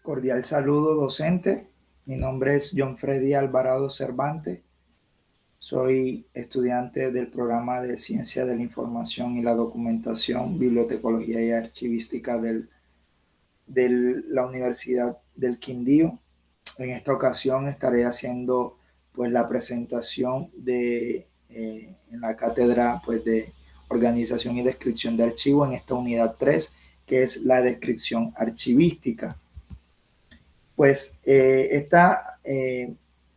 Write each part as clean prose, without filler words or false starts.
Cordial saludo, docente. Mi nombre es John Freddy Alvarado Cervantes. Soy estudiante del programa de Ciencia de la Información y la Documentación, Bibliotecología y Archivística de la Universidad del Quindío. En esta ocasión estaré haciendo pues la presentación en la cátedra pues de Organización y Descripción de Archivos en esta unidad 3, que es la descripción archivística. Pues esta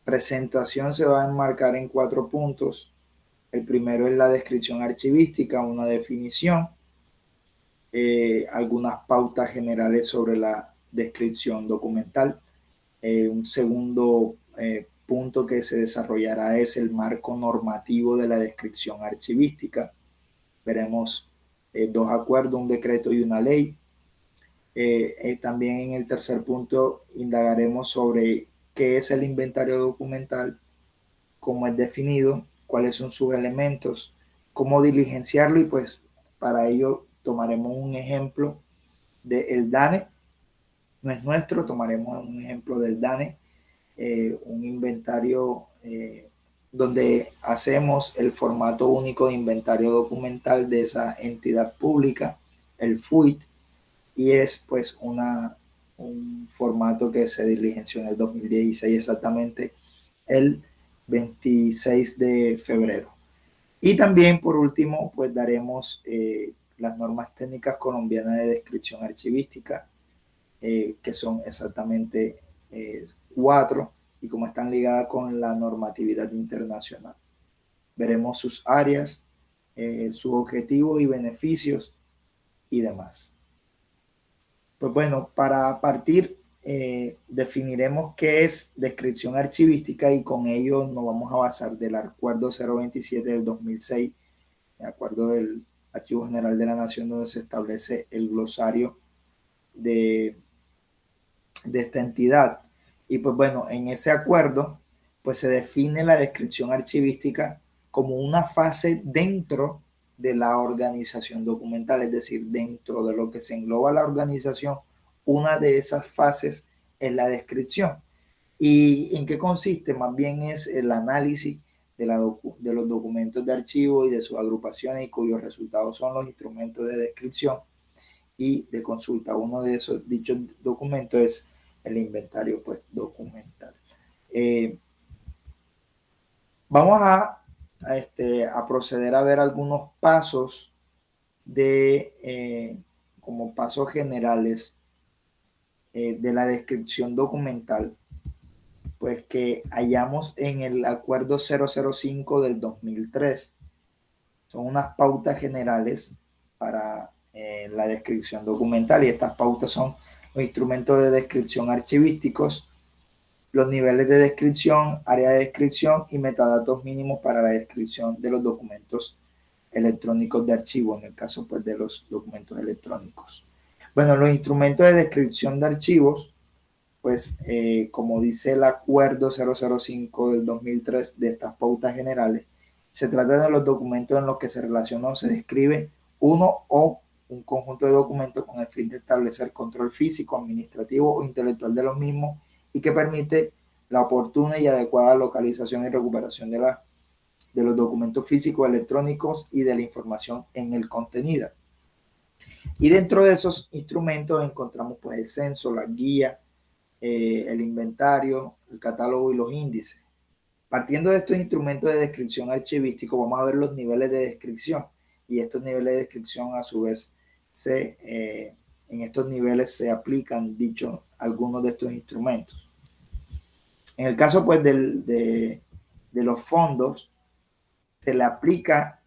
presentación se va a enmarcar en 4 puntos. El primero es la descripción archivística, una definición, algunas pautas generales sobre la descripción documental. Un segundo punto que se desarrollará es el marco normativo de la descripción archivística. Veremos 2 acuerdos, un decreto y una ley. También en el tercer punto indagaremos sobre qué es el inventario documental, cómo es definido, cuáles son sus elementos, cómo diligenciarlo, y pues para ello tomaremos un ejemplo del DANE. No es nuestro, tomaremos un ejemplo del DANE, un inventario donde hacemos el formato único de inventario documental de esa entidad pública, el FUIT, y es pues un formato que se diligenció en el 2016, exactamente el 26 de febrero. Y también por último pues daremos las normas técnicas colombianas de descripción archivística, que son exactamente 4, y cómo están ligadas con la normatividad internacional. Veremos sus áreas, sus objetivos y beneficios y demás. Pues bueno, para partir definiremos qué es descripción archivística, y con ello nos vamos a basar del Acuerdo 027 del 2006, el Acuerdo del Archivo General de la Nación, donde se establece el glosario de esta entidad. Y pues bueno, en ese acuerdo pues se define la descripción archivística como una fase dentro de la organización documental, es decir, dentro de lo que se engloba la organización, una de esas fases es la descripción. ¿Y en qué consiste? Más bien es el análisis de los documentos de archivo y de sus agrupaciones, y cuyos resultados son los instrumentos de descripción y de consulta. Uno de esos dichos documentos es el inventario pues documental. Vamos a proceder a ver algunos pasos como pasos generales de la descripción documental, pues que hallamos en el acuerdo 005 del 2003. Son unas pautas generales para la descripción documental, y estas pautas son los instrumentos de descripción archivísticos, los niveles de descripción, área de descripción y metadatos mínimos para la descripción de los documentos electrónicos de archivo, en el caso pues de los documentos electrónicos. Bueno, los instrumentos de descripción de archivos, pues como dice el acuerdo 005 del 2003 de estas pautas generales, se trata de los documentos en los que se relaciona o se describe uno o un conjunto de documentos con el fin de establecer control físico, administrativo o intelectual de los mismos, y que permite la oportuna y adecuada localización y recuperación de los documentos físicos, electrónicos y de la información en el contenido. Y dentro de esos instrumentos encontramos pues el censo, la guía, el inventario, el catálogo y los índices. Partiendo de estos instrumentos de descripción archivístico, vamos a ver los niveles de descripción, y estos niveles de descripción a su vez en estos niveles se aplican algunos de estos instrumentos. En el caso pues de los fondos, se le aplica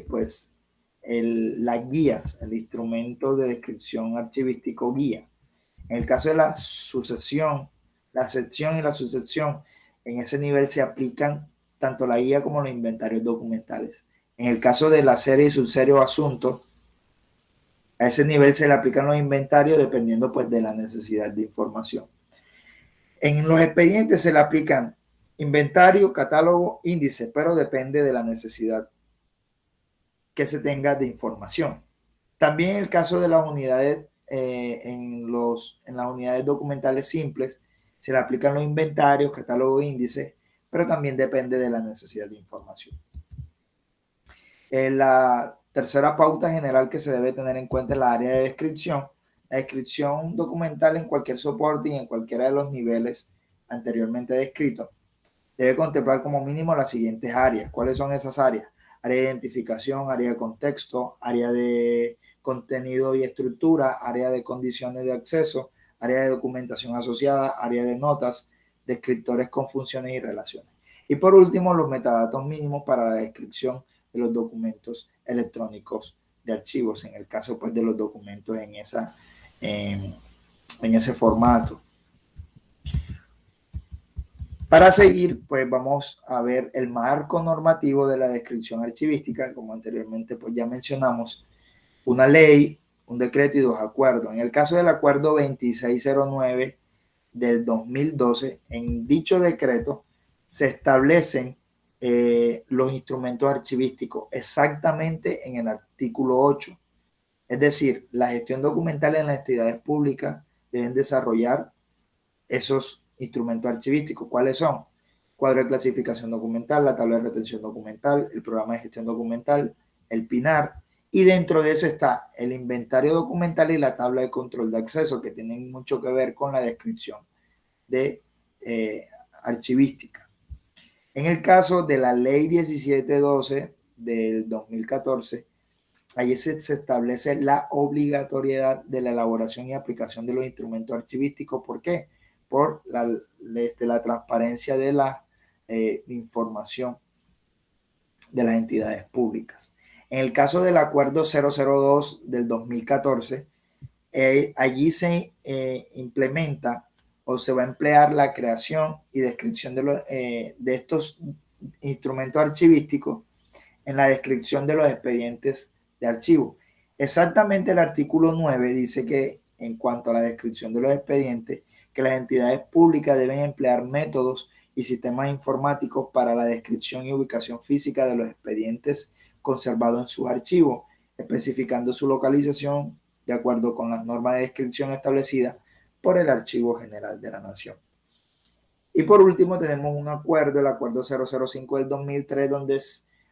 pues las guías, el instrumento de descripción archivístico guía. En el caso de la sucesión, la sección y la sucesión, en ese nivel se aplican tanto la guía como los inventarios documentales. En el caso de la serie y subserie o asunto, a ese nivel se le aplican los inventarios dependiendo pues de la necesidad de información. En los expedientes se le aplican inventario, catálogo, índice, pero depende de la necesidad que se tenga de información. También en el caso de las unidades en las unidades documentales simples se le aplican los inventarios, catálogos e índices, pero también depende de la necesidad de información. La tercera pauta general que se debe tener en cuenta es la área de descripción. La descripción documental en cualquier soporte y en cualquiera de los niveles anteriormente descritos debe contemplar como mínimo las siguientes áreas. ¿Cuáles son esas áreas? Área de identificación, área de contexto, área de contenido y estructura, área de condiciones de acceso, área de documentación asociada, área de notas, descriptores con funciones y relaciones. Y por último, los metadatos mínimos para la descripción de los documentos electrónicos de archivos, en el caso pues de los documentos en ese formato. Para seguir, pues vamos a ver el marco normativo de la descripción archivística, como anteriormente pues ya mencionamos, una ley, un decreto y dos acuerdos. En el caso del acuerdo 2609 del 2012, en dicho decreto se establecen los instrumentos archivísticos exactamente en el artículo 8. Es decir, la gestión documental en las entidades públicas deben desarrollar esos instrumentos archivísticos. ¿Cuáles son? Cuadro de clasificación documental, la tabla de retención documental, el programa de gestión documental, el PINAR, y dentro de eso está el inventario documental y la tabla de control de acceso, que tienen mucho que ver con la descripción de archivística. En el caso de la ley 1712 del 2014, allí se establece la obligatoriedad de la elaboración y aplicación de los instrumentos archivísticos. ¿Por qué? Por la transparencia de la información de las entidades públicas. En el caso del acuerdo 002 del 2014, allí se implementa o se va a emplear la creación y descripción de estos instrumentos archivísticos en la descripción de los expedientes de archivo. Exactamente el artículo 9 dice que en cuanto a la descripción de los expedientes, que las entidades públicas deben emplear métodos y sistemas informáticos para la descripción y ubicación física de los expedientes conservados en sus archivos, especificando su localización de acuerdo con las normas de descripción establecidas por el Archivo General de la Nación. Y por último tenemos un acuerdo, el acuerdo 005 del 2003, donde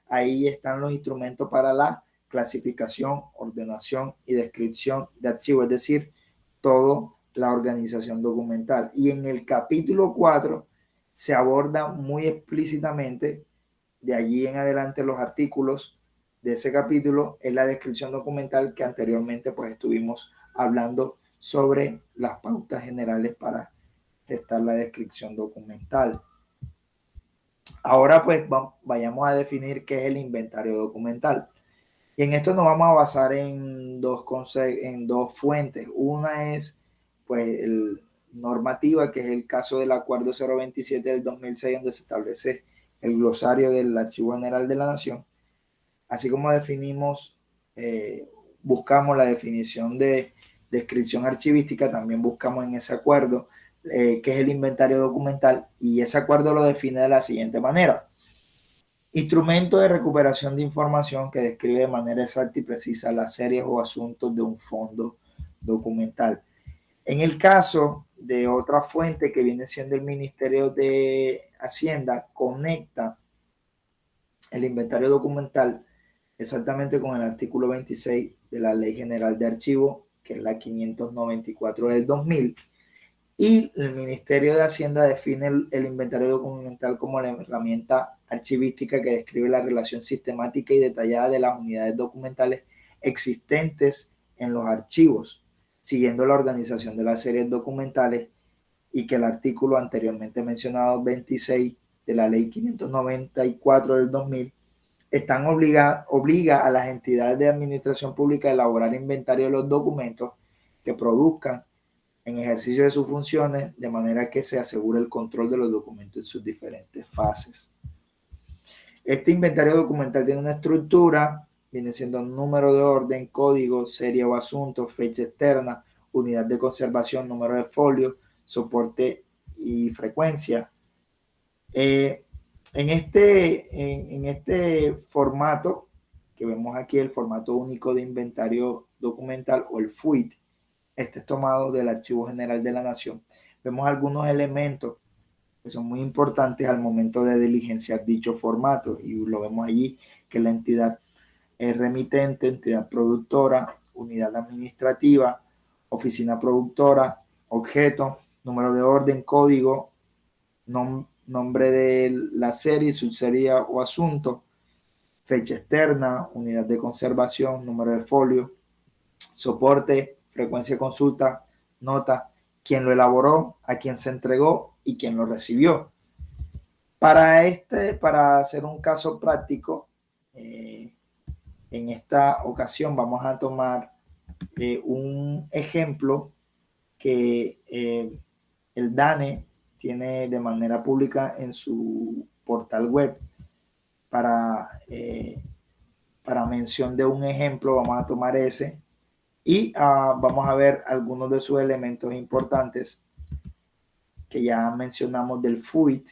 ahí están los instrumentos para la clasificación, ordenación y descripción de archivos, es decir, toda la organización documental. Y en el capítulo 4 se aborda muy explícitamente, de allí en adelante los artículos de ese capítulo, es la descripción documental que anteriormente pues estuvimos hablando sobre las pautas generales para gestar la descripción documental. Ahora pues vayamos a definir qué es el inventario documental. Y en esto nos vamos a basar en dos fuentes. Una es pues normativa, que es el caso del acuerdo 027 del 2006, donde se establece el glosario del Archivo General de la Nación. Así como definimos, buscamos la definición de descripción archivística, también buscamos en ese acuerdo que es el inventario documental, y ese acuerdo lo define de la siguiente manera: instrumento de recuperación de información que describe de manera exacta y precisa las series o asuntos de un fondo documental. En el caso de otra fuente que viene siendo el Ministerio de Hacienda, conecta el inventario documental exactamente con el artículo 26 de la Ley General de Archivo, que es la 594 del 2000, y el Ministerio de Hacienda define el inventario documental como la herramienta archivística que describe la relación sistemática y detallada de las unidades documentales existentes en los archivos, siguiendo la organización de las series documentales, y que el artículo anteriormente mencionado 26 de la Ley 594 del 2000 obliga a las entidades de administración pública a elaborar inventario de los documentos que produzcan en ejercicio de sus funciones, de manera que se asegure el control de los documentos en sus diferentes fases. Este inventario documental tiene una estructura, viene siendo número de orden, código, serie o asunto, fecha externa, unidad de conservación, número de folio, soporte y frecuencia. En este formato que vemos aquí, el formato único de inventario documental o el FUID, Este es tomado del Archivo General de la Nación. Vemos algunos elementos que son muy importantes al momento de diligenciar dicho formato, y lo vemos allí, que la entidad remitente, entidad productora, unidad administrativa, oficina productora, objeto, número de orden, código, nombre de la serie, subserie o asunto, fecha externa, unidad de conservación, número de folio, soporte, frecuencia de consulta, nota, quién lo elaboró, a quién se entregó y quién lo recibió. Para hacer un caso práctico, en esta ocasión vamos a tomar un ejemplo que el DANE tiene de manera pública en su portal web. Para mención de un ejemplo vamos a tomar ese y vamos a ver algunos de sus elementos importantes que ya mencionamos del FUIT,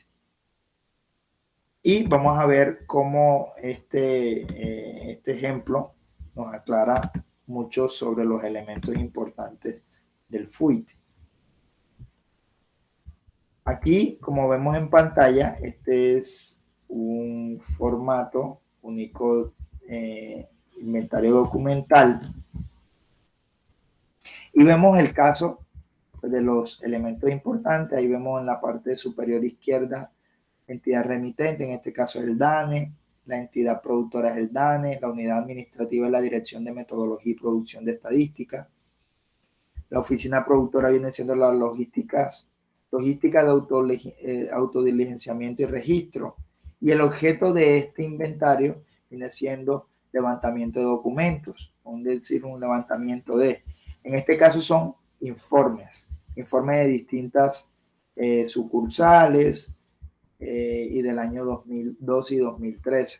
y vamos a ver cómo este ejemplo nos aclara mucho sobre los elementos importantes del FUIT. Aquí, como vemos en pantalla, este es un formato único, inventario documental, y vemos el caso de los elementos importantes. Ahí vemos en la parte superior izquierda entidad remitente, en este caso es el DANE, la entidad productora es el DANE, la unidad administrativa es la Dirección de Metodología y Producción de Estadística, la oficina productora viene siendo la logística de autodiligenciamiento y registro, y el objeto de este inventario viene siendo levantamiento de documentos, es decir, un levantamiento en este caso son informes de distintas sucursales, y del año 2012 y 2013.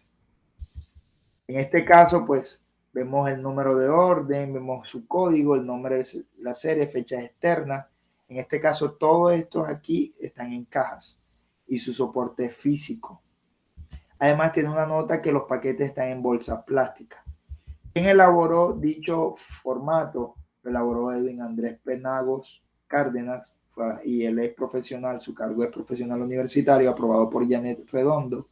En este caso, pues, vemos el número de orden, vemos su código, el nombre de la serie, fechas externas. En este caso, todos estos aquí están en cajas y su soporte es físico. Además, tiene una nota que los paquetes están en bolsas plásticas. ¿Quién elaboró dicho formato? Lo elaboró Edwin Andrés Penagos Cárdenas, y él es profesional, su cargo es profesional universitario, aprobado por Janet Redondo,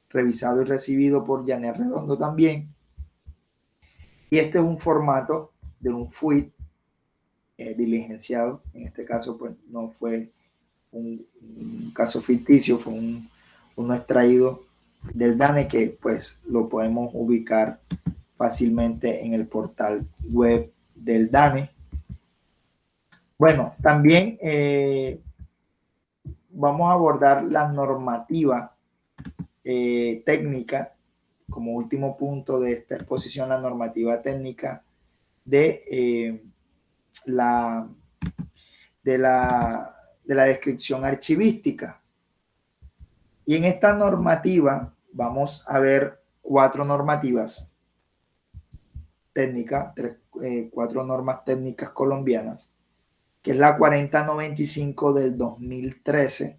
revisado y recibido por Janet Redondo también. Y este es un formato de un FUIT diligenciado. En este caso, pues no fue un caso ficticio, fue uno extraído del DANE, que pues lo podemos ubicar fácilmente en el portal web del DANE. Bueno, también vamos a abordar la normativa técnica como último punto de esta exposición, la normativa técnica de la descripción archivística. Y en esta normativa vamos a ver cuatro normativas técnicas, cuatro normas técnicas colombianas, que es la 4095 del 2013,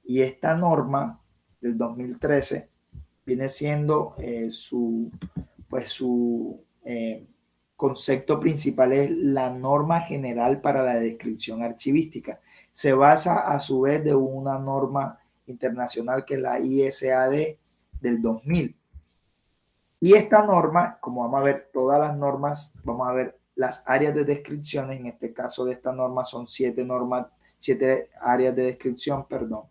y esta norma del 2013 viene siendo su concepto principal es la norma general para la descripción archivística. Se basa a su vez de una norma internacional que es la ISAD del 2000. Y esta norma, como vamos a ver todas las normas, vamos a ver las áreas de descripciones. En este caso de esta norma son 7 áreas de descripción, perdón.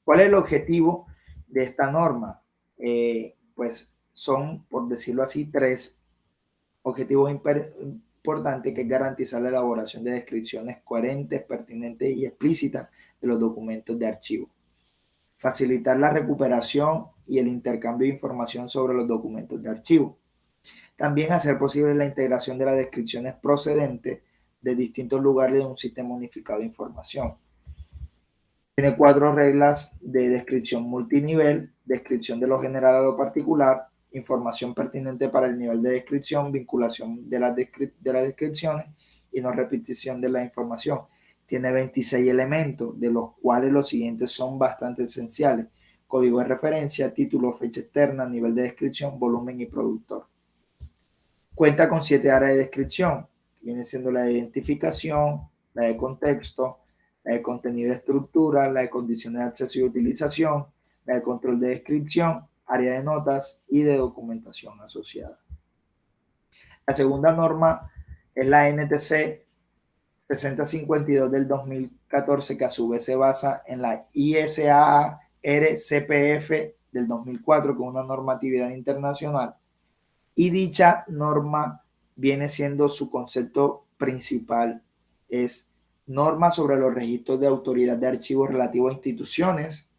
¿Cuál es el objetivo de esta norma? Pues son, por decirlo así, 3 objetivos importantes, que es garantizar la elaboración de descripciones coherentes, pertinentes y explícitas de los documentos de archivo. Facilitar la recuperación y el intercambio de información sobre los documentos de archivo. También hacer posible la integración de las descripciones procedentes de distintos lugares de un sistema unificado de información. Tiene 4 reglas de descripción multinivel: descripción de lo general a lo particular, información pertinente para el nivel de descripción, vinculación de las descripciones y no repetición de la información. Tiene 26 elementos, de los cuales los siguientes son bastante esenciales: código de referencia, título, fecha externa, nivel de descripción, volumen y productor. Cuenta con 7 áreas de descripción, viene siendo la de identificación, la de contexto, la de contenido y estructura, la de condiciones de acceso y utilización, la de control de descripción, área de notas y de documentación asociada. La segunda norma es la NTC 6052 del 2014, que a su vez se basa en la ISAA RCPF del 2004, con una normatividad internacional, y dicha norma viene siendo su concepto principal, es norma sobre los registros de autoridad de archivos relativos a instituciones,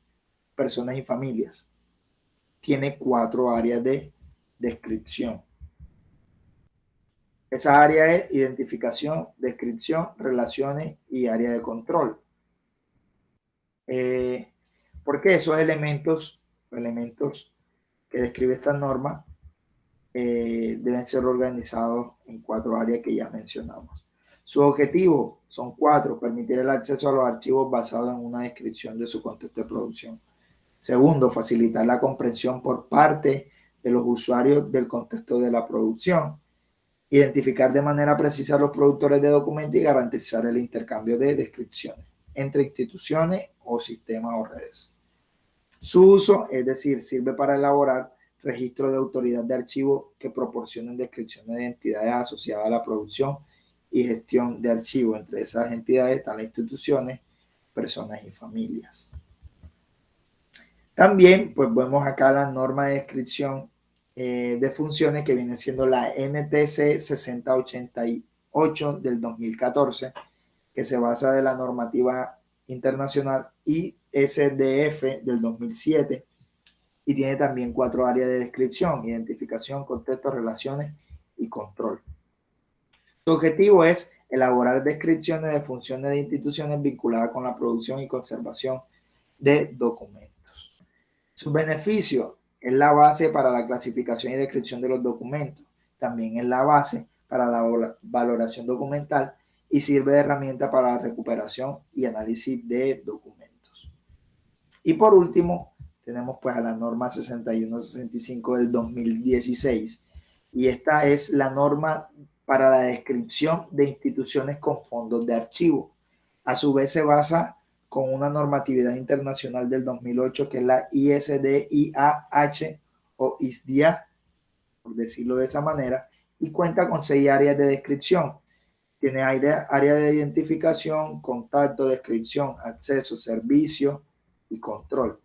personas y familias. Tiene 4 áreas de descripción. Esa área es identificación, descripción, relaciones y área de control. Porque esos elementos que describe esta norma deben ser organizados en 4 áreas que ya mencionamos. Sus objetivos son 4: permitir el acceso a los archivos basado en una descripción de su contexto de producción. Segundo, facilitar la comprensión por parte de los usuarios del contexto de la producción. Identificar de manera precisa a los productores de documentos y garantizar el intercambio de descripciones entre instituciones o sistemas o redes. Su uso, es decir, sirve para elaborar registros de autoridad de archivo que proporcionen descripciones de entidades asociadas a la producción y gestión de archivos. Entre esas entidades están las instituciones, personas y familias. También, pues vemos acá la norma de descripción de funciones, que viene siendo la NTC 6088 del 2014, que se basa de la normativa internacional ISDF del 2007, y tiene también 4 áreas de descripción: identificación, contexto, relaciones y control. Su objetivo es elaborar descripciones de funciones de instituciones vinculadas con la producción y conservación de documentos. Sus beneficios: es la base para la clasificación y descripción de los documentos. También es la base para la valoración documental y sirve de herramienta para la recuperación y análisis de documentos. Y por último, tenemos pues a la norma 6165 del 2016, y esta es la norma para la descripción de instituciones con fondos de archivo. A su vez se basa con una normatividad internacional del 2008, que es la ISDIAH o ISDIA, por decirlo de esa manera, y cuenta con 6 áreas de descripción. Tiene área de identificación, contacto, descripción, acceso, servicio y control.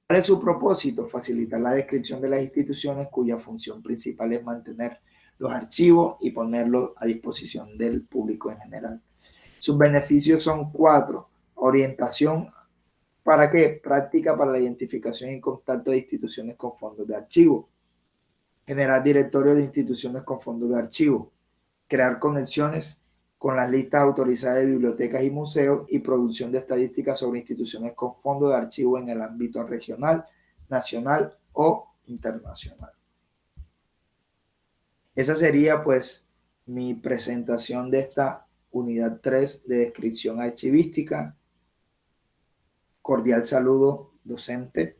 ¿Cuál es su propósito? Facilitar la descripción de las instituciones cuya función principal es mantener los archivos y ponerlos a disposición del público en general. Sus beneficios son 4: orientación, ¿para qué? Práctica para la identificación y contacto de instituciones con fondos de archivo. Generar directorios de instituciones con fondos de archivo. Crear conexiones con las listas autorizadas de bibliotecas y museos, y producción de estadísticas sobre instituciones con fondos de archivo en el ámbito regional, nacional o internacional. Esa sería pues mi presentación de esta unidad 3 de descripción archivística. Cordial saludo, docente.